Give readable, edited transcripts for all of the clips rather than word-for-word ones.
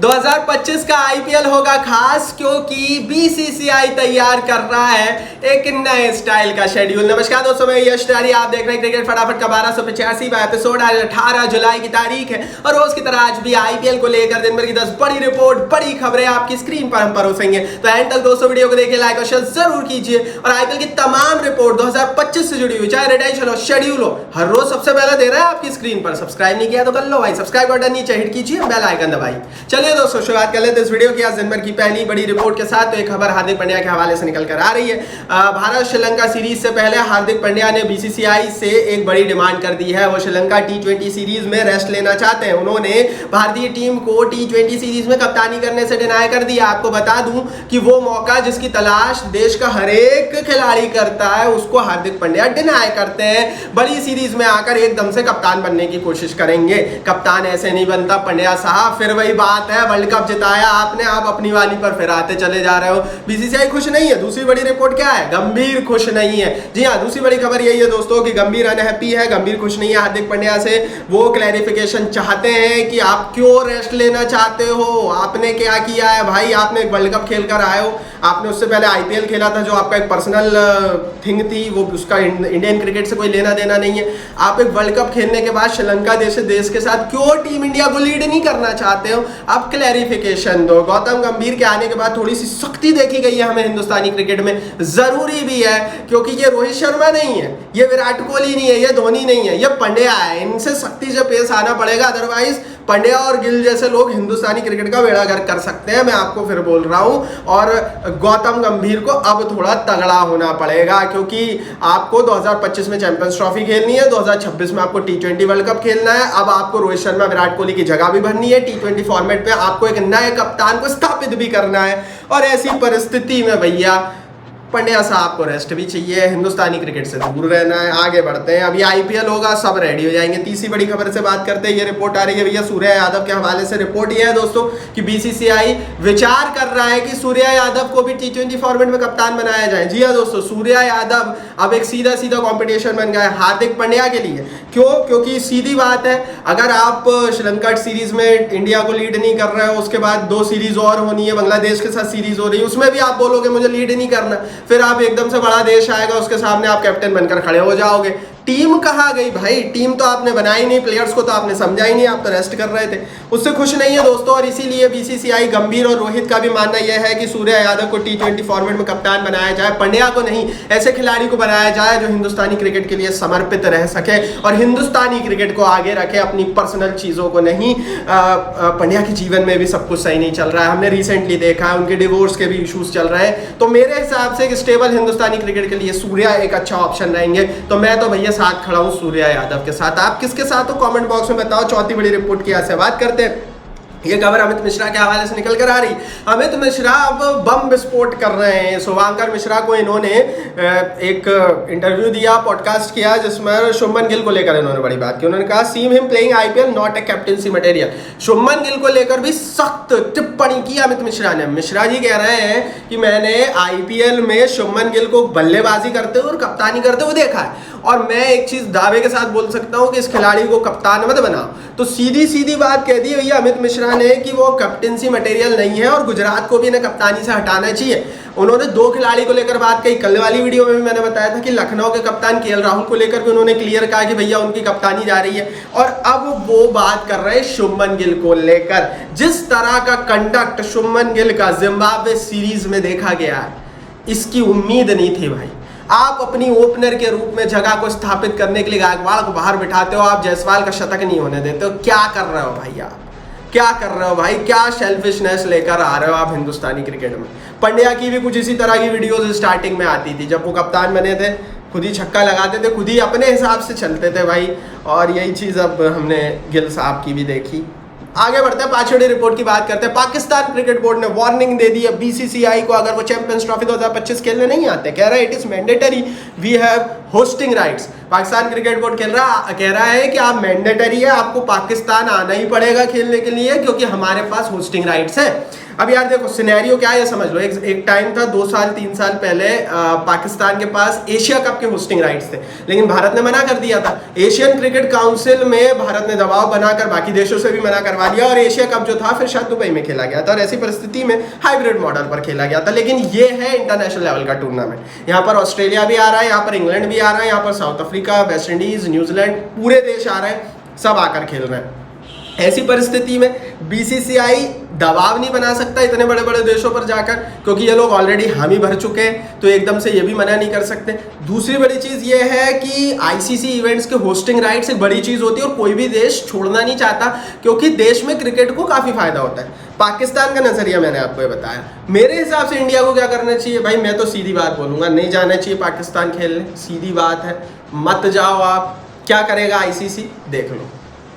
2025 का आईपीएल होगा खास क्योंकि बीसीसीआई तैयार कर रहा है एक नए स्टाइल का शेड्यूल। नमस्कार दोस्तों, मैं यश तिवारी, आप देख रहे हैं क्रिकेट फटाफट का 1285वां एपिसोड। आज 18 जुलाई की तारीख है और रोज की तरह आज भी आईपीएल को लेकर दिन भर की 10 बड़ी रिपोर्ट, बड़ी खबरें आपकी स्क्रीन पर हम परोसेंगे। तो एंड तक दोस्तों वीडियो को देखिए, लाइक और शेयर जरूर कीजिए और आईपीएल की तमाम रिपोर्ट 2025 से जुड़ी हुई, चाहे रिटेंशन हो, शेड्यूल हो, हर रोज सबसे पहले दे रहा है आपकी स्क्रीन पर। सब्सक्राइब नहीं किया तो कर लो भाई, सब्सक्राइब बटन नीचे हिट कीजिए, बेल आइकन दबाइए। चलिए दोस्तों शुरुआत कर लेते इस वीडियो की आज दिन भर की पहली बड़ी रिपोर्ट के साथ। तो एक खबर हार्दिक पांड्या के हवाले से निकल कर आ रही है। भारत श्रीलंका सीरीज से पहले हार्दिक पांड्या ने बीसीसीआई से एक बड़ी डिमांड कर दी है। वो श्रीलंका टी20 सीरीज में रेस्ट लेना चाहते हैं। उन्होंने भारतीय टीम को टी20 सीरीज में कप्तानी करने से डिनाई कर दिया। आपको बता दूं कि वो मौका जिसकी तलाश देश का हर एक खिलाड़ी करता है, उसको हार्दिक पांड्या डिनाई करते हैं। बड़ी सीरीज में आकर एकदम से कप्तान बनने की कोशिश करेंगे। कप्तान ऐसे नहीं बनता पांड्या साहब। फिर वही बात है, वर्ल्ड कप जिताया आपने, आप अपनी वाली पर फिर आते चले जा रहे हो। बीसीसीआई खुश नहीं है। दूसरी बड़ी रिपोर्ट क्या है? गंभीर खुश नहीं है। जी हाँ, दूसरी बड़ी खबर यही है दोस्तों कि गंभीर अनहैप्पी है, गंभीर खुश नहीं है हार्दिक पांड्या से। वो क्लैरिफिकेशन चाहते हैं कि आप क्यों रेस्ट लेना चाहते हो, आपने क्या किया है भाई। आपने एक वर्ल्ड कप खेल कर आए हो, आपने उससे पहले आईपीएल खेला था जो आपका एक पर्सनल थिंग थी, वो उसका इंडियन क्रिकेट से कोई लेना देना नहीं है। आप एक वर्ल्ड कप खेलने के बाद श्रीलंका जैसे देश के साथ क्यों टीम इंडिया को लीड नहीं करना चाहते हो, आप क्लैरिफिकेशन दो। गौतम गंभीर के आने के बाद थोड़ी सी सख्ती देखी गई है हमें हिंदुस्तानी क्रिकेट में, जरूरी भी है क्योंकि ये रोहित शर्मा नहीं है, ये विराट कोहली नहीं है, ये धोनी नहीं है, ये पांड्या है। इनसे सख्ती से पेश आना पड़ेगा, अदरवाइज पांड्या और गिल जैसे लोग हिंदुस्तानी क्रिकेट का बेड़ा गर्क कर सकते हैं। मैं आपको फिर बोल रहा हूं। और गौतम गंभीर को अब थोड़ा तगड़ा होना पड़ेगा क्योंकि आपको 2025 में चैंपियंस ट्रॉफी खेलनी है, 2026 में आपको टी20 वर्ल्ड कप खेलना है। अब आपको रोहित शर्मा, विराट कोहली की जगह भी भरनी है। टी20 फॉर्मेट में आपको एक नए कप्तान को स्थापित भी करना है और ऐसी परिस्थिति में भैया पांड्या साहब को रेस्ट भी चाहिए, हिंदुस्तानी क्रिकेट से दूर रहना है। आगे बढ़ते हैं, अभी आईपीएल होगा, सब रेडी हो जाएंगे। तीसरी बड़ी खबर से बात करते हैं। ये रिपोर्ट आ रही है भैया सूर्या यादव के हवाले से। रिपोर्ट ये है दोस्तों कि बीसीसीआई विचार कर रहा है कि सूर्या यादव को भी टी20 फॉर्मेट में कप्तान बनाया जाए। जी हाँ दोस्तों, सूर्या यादव अब एक सीधा सीधा कॉम्पिटिशन बन गया है हार्दिक पांड्या के लिए। क्यों? क्योंकि सीधी बात है, अगर आप श्रीलंका सीरीज में इंडिया को लीड नहीं कर रहे हो, उसके बाद 2 सीरीज और होनी है, बांग्लादेश के साथ सीरीज हो रही है, उसमें भी आप बोलोगे मुझे लीड नहीं करना, फिर आप एकदम से बड़ा देश आएगा, उसके सामने आप कैप्टन बनकर खड़े हो जाओगे। टीम कहाँ गई भाई? टीम तो आपने बनाई नहीं, प्लेयर्स को तो आपने समझा ही नहीं, आप तो रेस्ट कर रहे थे। उससे खुश नहीं है दोस्तों और इसीलिए बीसीसीआई, गंभीर और रोहित का भी मानना यह है कि सूर्या यादव को टी20 फॉर्मेट में कप्तान बनाया जाए। पांड्या को नहीं, ऐसे खिलाड़ी को बनाया जाए जो हिंदुस्तानी क्रिकेट के लिए समर्पित रह सके और हिंदुस्तानी क्रिकेट को आगे रखे, अपनी पर्सनल चीजों को नहीं। पांड्या के जीवन में भी सब कुछ सही नहीं चल रहा है, हमने रिसेंटली देखा है, उनके डिवोर्स के भी इशूज चल रहे हैं। तो मेरे हिसाब से एक स्टेबल हिंदुस्तानी क्रिकेट के लिए सूर्या एक अच्छा ऑप्शन रहेंगे। तो मैं तो भैया साथ खड़ा हूं सूर्या यादव के साथ। आप किसके साथ हो कमेंट बॉक्स में बताओ। चौथी बड़ी रिपोर्ट की से बात करते हैं। ये खबर अमित मिश्रा के हवाले से निकल कर आ रही। अमित मिश्रा अब बम विस्फोट कर रहे हैं। शुभांकर मिश्रा को इन्होंने एक इंटरव्यू दिया, पॉडकास्ट किया, जिसमें शुभमन गिल को लेकर इन्होंने बड़ी बात की। उन्होंने कहा seem him playing IPL not a captaincy material. Shubman Gill को लेकर भी सख्त टिप्पणी की अमित मिश्रा ने। मिश्रा जी कह रहे हैं कि मैंने आईपीएल में शुभमन गिल को बल्लेबाजी करते हुए और कप्तानी करते हुए देखा है और मैं एक चीज दावे के साथ बोल सकता हूं कि इस खिलाड़ी को कप्तान मत बनाओ। तो सीधी सीधी बात कह दी भैया अमित मिश्रा ने कि वो कैप्टेंसी मटेरियल नहीं है और गुजरात को भी इन्हें कप्तानी से हटाना चाहिए। उन्होंने 2 खिलाड़ी को लेकर बात कही। कल वाली वीडियो में भी मैंने बताया था कि लखनऊ के कप्तान केएल राहुल को लेकर भी उन्होंने क्लियर कहा कि भैया उनकी कप्तानी जा रही है। और अब वो बात कर रहे हैं शुभमन गिल को लेकर। जिस तरह का कंडक्ट शुभमन गिल का जिम्बाब्वे सीरीज में देखा गया है, इसकी उम्मीद नहीं थी भाई। आप अपनी ओपनर के रूप में जगह को स्थापित करने के लिए गायकवाड़ को बाहर बिठाते हो, आप जायसवाल का शतक नहीं होने देते हो। क्या कर रहे हो भाई आप? क्या कर रहे हो भाई? क्या सेल्फिशनेस लेकर आ रहे हो आप हिंदुस्तानी क्रिकेट में? पांड्या की भी कुछ इसी तरह की वीडियोस स्टार्टिंग में आती थी, जब वो कप्तान बने थे खुद ही छक्का लगाते थे, खुद ही अपने हिसाब से चलते थे भाई। और यही चीज़ अब हमने गिल साहब की भी देखी। आगे बढ़ते हैं, 5वीं रिपोर्ट की बात करते हैं। पाकिस्तान क्रिकेट बोर्ड ने वार्निंग दे दी है बीसीसीआई को, अगर वो चैंपियंस ट्रॉफी 2025 खेलने नहीं आते। कह रहा है it is mandatory, we have hosting rights. Pakistan cricket board कह रहा है कि आप मैंडेटरी है, आपको पाकिस्तान आना ही पड़ेगा खेलने के लिए क्योंकि हमारे पास होस्टिंग राइट्स है। अब यार देखो सिनेरियो क्या है ये समझ लो। एक टाइम था 2 साल 3 साल पहले पाकिस्तान के पास एशिया कप के होस्टिंग राइट्स थे, लेकिन भारत ने मना कर दिया था। एशियन क्रिकेट काउंसिल में भारत ने दबाव बनाकर बाकी देशों से भी मना करवा दिया और एशिया कप जो था फिर शायद दुबई में खेला गया था और ऐसी परिस्थिति में हाइब्रिड मॉडल पर खेला गया था। लेकिन ये है इंटरनेशनल लेवल का टूर्नामेंट। यहाँ पर ऑस्ट्रेलिया भी आ रहा है, यहाँ पर इंग्लैंड भी आ रहा है, यहाँ पर south Africa, West Indies, New Zealand, पूरे देश आ रहे हैं, सब आकर खेल रहे हैं। ऐसी परिस्थिति में बीसीसीआई दबाव नहीं बना सकता इतने बड़े बड़े देशों पर जाकर, क्योंकि ये लोग ऑलरेडी हामी भर चुके हैं, तो एकदम से ये भी मना नहीं कर सकते। दूसरी बड़ी चीज़ ये है कि आईसीसी इवेंट्स के होस्टिंग राइट्स एक बड़ी चीज़ होती है और कोई भी देश छोड़ना नहीं चाहता, क्योंकि देश में क्रिकेट को काफ़ी फायदा होता है। पाकिस्तान का नजरिया मैंने आपको ये बताया। मेरे हिसाब से इंडिया को क्या करना चाहिए भाई, मैं तो सीधी बात बोलूँगा, नहीं जाना चाहिए पाकिस्तान खेलने, सीधी बात है, मत जाओ आप। क्या करेगा आईसीसी देख लो,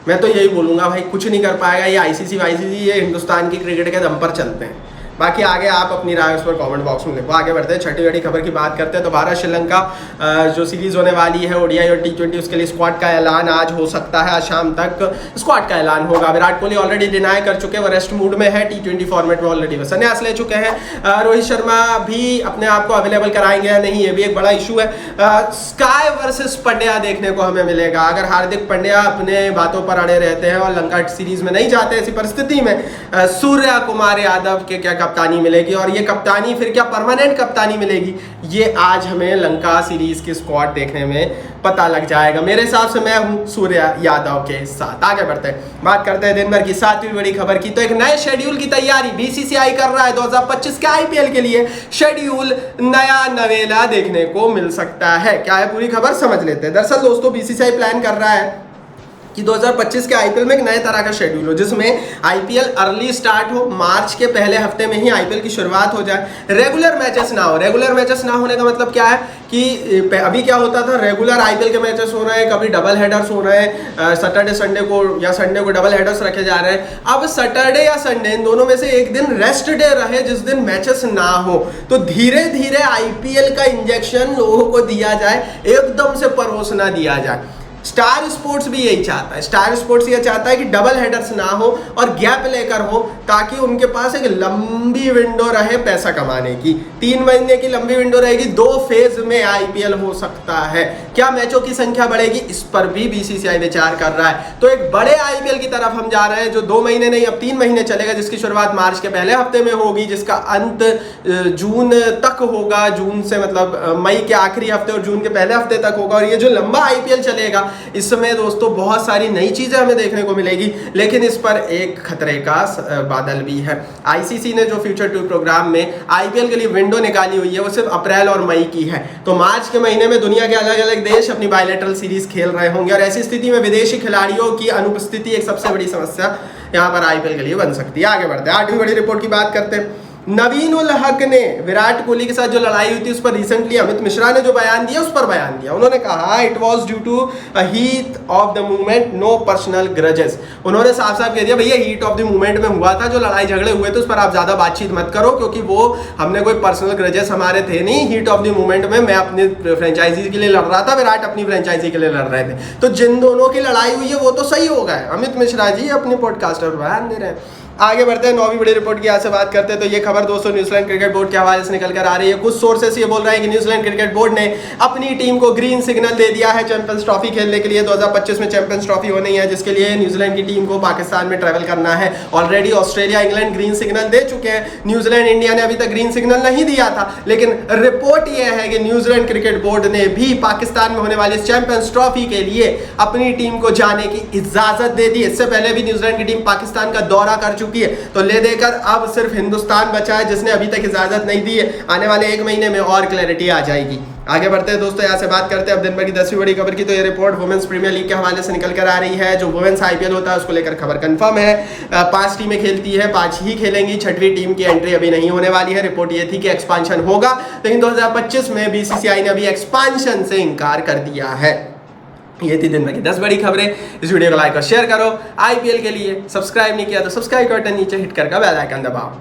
मैं तो यही बोलूँगा भाई, कुछ नहीं कर पाएगा ये आईसीसी ये हिंदुस्तान की क्रिकेट के दम पर चलते हैं। बाकी आगे आप अपनी राय उस पर कमेंट बॉक्स में लिखो। आगे बढ़ते हैं, छठी बड़ी खबर की बात करते हैं। तो भारत श्रीलंका जो सीरीज होने वाली है ओडीआई और T20 उसके लिए स्क्वाड का ऐलान आज हो सकता है, आज शाम तक स्क्वाड का ऐलान होगा। विराट कोहली ऑलरेडी डिनाई कर चुके हैं, वो रेस्ट मूड में है, T20 फॉर्मेट में ऑलरेडी वो संन्यास ले चुके हैं। रोहित शर्मा भी अपने आप को अवेलेबल कराएंगे या नहीं, ये भी एक बड़ा इशू है। स्काई वर्सेस पंड्या देखने को हमें मिलेगा। अगर हार्दिक पंड्या अपने बातों पर अड़े रहते हैं और लंका सीरीज में नहीं जाते, ऐसी परिस्थिति में सूर्या कुमार यादव के क्या कप्तानी मिलेगी, और ये कप्तानी फिर क्या परमानेंट कप्तानी मिलेगी, ये आज हमें लंका सीरीज की स्क्वाड देखने में पता लग जाएगा। मेरे हिसाब से मैं हूं सूर्या यादव के साथ। आगे बढ़ते हैं, बात करते हैं दिन भर की 7वीं बड़ी खबर की। तो एक नए शेड्यूल की तैयारी बीसीसीआई कर रहा है 2025 के आईपीएल के लिए। शेड्यूल नया नवेला देखने को मिल सकता है। क्या है पूरी खबर समझ लेते हैं। दरअसल दोस्तों बीसीसीआई प्लान कर रहा है कि 2025 के आईपीएल में एक नए तरह का शेड्यूल हो, जिसमें आईपीएल अर्ली स्टार्ट हो, मार्च के पहले हफ्ते में ही आईपीएल की शुरुआत हो जाए, रेगुलर मैचेस ना हो। रेगुलर मैचेस ना होने का मतलब क्या है कि अभी क्या होता था, रेगुलर आईपीएल के मैचेस हो रहे हैं, कभी डबल हेडर्स हो रहे हैं, सैटरडे संडे को या संडे को डबल हेडर्स रखे जा रहे हैं। अब सैटरडे या संडे इन दोनों में से एक दिन रेस्ट डे रहे जिस दिन मैचेस ना हो, तो धीरे धीरे आईपीएल का इंजेक्शन लोगों को दिया जाए, एकदम से परोस ना दिया जाए। स्टार स्पोर्ट्स भी यही चाहता है। स्टार स्पोर्ट्स ये चाहता है कि डबल हेडर्स ना हो और गैप लेकर हो, ताकि उनके पास एक लंबी विंडो रहे पैसा कमाने की। 3 महीने की लंबी विंडो रहेगी, 2 फेज में आईपीएल हो सकता है। क्या मैचों की संख्या बढ़ेगी, इस पर भी बीसीसीआई विचार कर रहा है। तो एक बड़े आईपीएल की तरफ हम जा रहे हैं, जो 2 महीने नहीं अब 3 महीने चलेगा, जिसकी शुरुआत मार्च के पहले हफ्ते में होगी, जिसका अंत जून तक होगा। जून से मतलब मई के आखिरी हफ्ते और जून के पहले हफ्ते तक होगा। और ये जो लंबा आईपीएल चलेगा, इस समय दोस्तों बहुत सारी नई चीजें हमें देखने को मिलेगी, लेकिन इस पर एक खतरे का बादल भी है। आईसीसी ने जो फ्यूचर टूर प्रोग्राम में आईपीएल के लिए विंडो निकाली हुई है, वो सिर्फ अप्रैल और मई की है। तो मार्च के महीने में दुनिया के अलग अलग देश अपनी बायलैटरल सीरीज खेल रहे होंगे, और ऐसी स्थिति में विदेशी खिलाड़ियों की अनुपस्थिति एक सबसे बड़ी समस्या यहाँ पर आईपीएल के लिए बन सकती है। आगे बढ़ते हैं, 8वीं बड़ी रिपोर्ट की बात करते हैं। नवीन उल हक ने विराट कोहली के साथ जो लड़ाई हुई थी उस पर रिसेंटली अमित मिश्रा ने जो बयान दिया, उस पर बयान दिया। उन्होंने कहा it was due to heat of the movement, no personal grudges. उन्होंने साफ साफ कह दिया भैया हीट ऑफ द मूवमेंट में हुआ था, जो लड़ाई झगड़े हुए थे उस पर आप ज्यादा बातचीत मत करो, क्योंकि वो हमने कोई पर्सनल ग्रजेस हमारे थे नहीं। हीट ऑफ द मूवमेंट में मैं अपनी फ्रेंचाइजी के लिए लड़ रहा था, विराट अपनी फ्रेंचाइजी के लिए लड़ रहे थे। तो जिन दोनों की लड़ाई हुई है वो तो सही हो गए। अमित मिश्रा जी अपनी पॉडकास्ट पर बयान दे रहे हैं। आगे बढ़ते हैं, 9वीं बड़ी रिपोर्ट की यहाँ से बात करते हैं। तो ये खबर दोस्तों न्यूजीलैंड क्रिकेट बोर्ड के हवाले से निकल कर आ रही है। कुछ सोर्सेस ये बोल रहे हैं कि न्यूजीलैंड क्रिकेट बोर्ड ने अपनी टीम को ग्रीन सिग्नल दे दिया है चैंपियंस ट्रॉफी खेलने के लिए। 2025 में चैंपियंस ट्रॉफी होनी है, जिसके लिए न्यूजीलैंड की टीम को पाकिस्तान में ट्रैवल करना है। Already Australia, England green signal दे चुके हैं, न्यूजीलैंड, इंडिया ने अभी तक ग्रीन सिग्नल नहीं दिया था। लेकिन रिपोर्ट यह है कि न्यूजीलैंड क्रिकेट बोर्ड ने भी पाकिस्तान में होने वाली चैंपियंस ट्रॉफी के लिए अपनी टीम को जाने की इजाजत दे दी। इससे पहले भी न्यूजीलैंड की टीम पाकिस्तान का दौरा कर चुकी है, तो देकर अब सिर्फ हिंदुस्तान बचा है जिसने अभी तक इजाजत नहीं दी है। आने वाले 1 महीने में और क्लैरिटी आ जाएगी। आगे बढ़ते हैं दोस्तों, यहाँ से बात करते हैं अब दिन भर की 10वीं बड़ी खबर की। तो ये रिपोर्ट वुमेन्स प्रीमियर लीग के हवाले से निकल कर आ रही है। जो वुमेन्स आईपीएल होता है उसको लेकर खबर कंफर्म है। 5 टीमें खेलती है, 5 ही खेलेंगी। 6वीं टीम की एंट्री अभी नहीं होने वाली है। रिपोर्ट ये थी कि एक्सपांशन होगा, लेकिन 2025 में बीसीसीआई ने अभी एक्सपांशन से इनकार कर दिया है। ये थी दिन भर की 10 बड़ी खबरें। इस वीडियो को लाइक और शेयर करो। आईपीएल के लिए सब्सक्राइब नहीं किया तो सब्सक्राइब का बटन नीचे हिट करके बेल आइकन दबाओ।